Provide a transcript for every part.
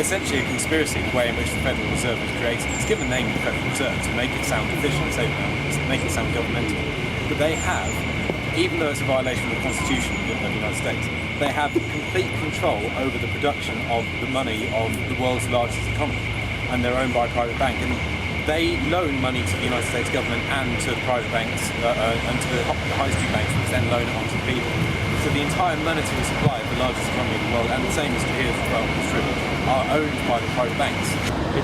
essentially a conspiracy, the way in which the Federal Reserve was created. It's given the name of the Federal Reserve to make it sound official, make it sound governmental. But they have, even though it's a violation of the Constitution of the United States, they have complete control over the production of the money of the world's largest economy, and they're owned by a private bank. And they loan money to the United States government and to the private banks and to the high street banks, which then loan it on to the people. So the entire monetary supply of the largest economy in the world, and the same as to here as well, is true, are owned by the private banks. It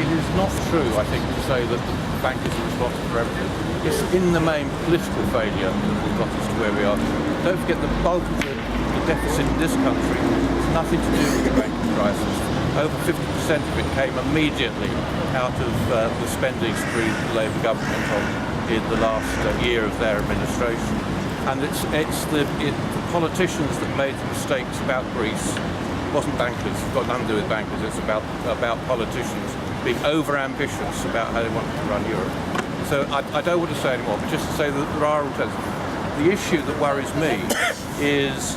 is not true, I think, to say that the bankers are responsible for everything. It's in the main political failure that has got us to where we are. Don't forget the bulk of the deficit in this country has nothing to do with the banking crisis. Over 50% of it came immediately out of the spending spree the Labour government in the last year of their administration. And it's the politicians that made the mistakes about Greece. It wasn't bankers, it's got nothing to do with bankers, it's about politicians being over-ambitious about how they wanted to run Europe. So I don't want to say anymore, but just to say that there are alternatives. The issue that worries me is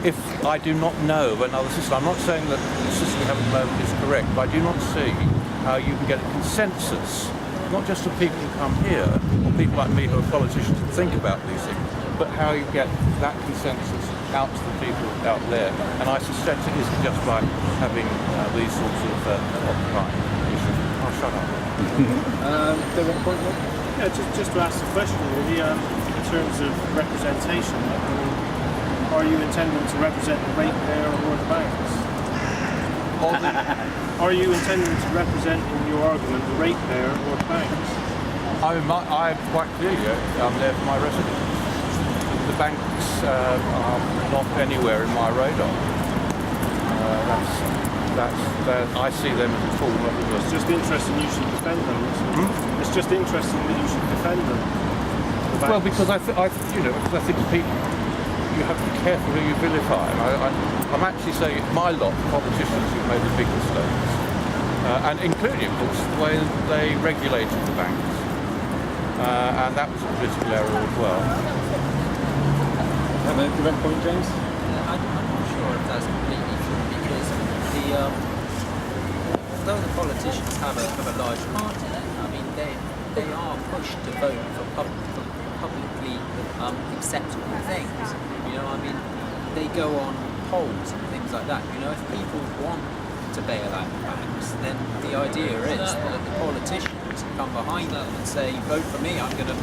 if I do not know of another system. I'm not saying that the system we have at the moment is correct, but I do not see how you can get a consensus, not just of people who come here, or people like me who are politicians who think about these things, but how you get that consensus out to the people out there. And I suspect it isn't just by having these sorts of occupying issues. I'll shut up. Yeah, just to ask the question really, in terms of representation, I mean, are you intending to represent the ratepayer or the banks? Are you intending to represent in your argument the ratepayer or the banks? I'm quite clearly, I'm there for my residents. The banks are not anywhere in my radar. I see them as a tool, not as a... It's just interesting you should defend them. It's just interesting that you should defend them. Well, because I think people, you have to be careful who you vilify. I'm actually saying it's my lot, the politicians, who've made the big mistakes. And including, of course, the way that they regulated the banks. And that was a political error as well. Have a direct point, James? I'm not sure if that's completely true, because although the politicians have a large part in it, I mean, they are pushed to vote for publicly acceptable things. You know, I mean, they go on polls and things like that. You know, if people want to bail out the banks, then the idea is that the politicians come behind them and say, vote for me, I'm going to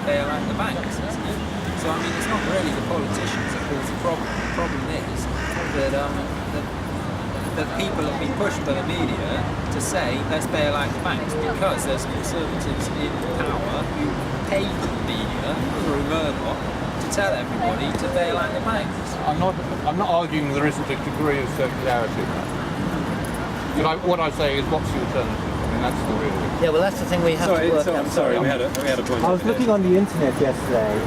bail out the banks, isn't it? So, I mean, it's not really the politicians that cause the problem. The problem is that people have been pushed by the media to say, let's bail out the banks, because there's conservatives in power who pay the media through Murdoch to tell everybody to bail out the banks. I'm not arguing there isn't a degree of circularity in that. But what I say is, what's the alternative? I mean, that's the real thing. Yeah, well, that's the thing we have to work out. Sorry, we had a point. I was looking on the internet yesterday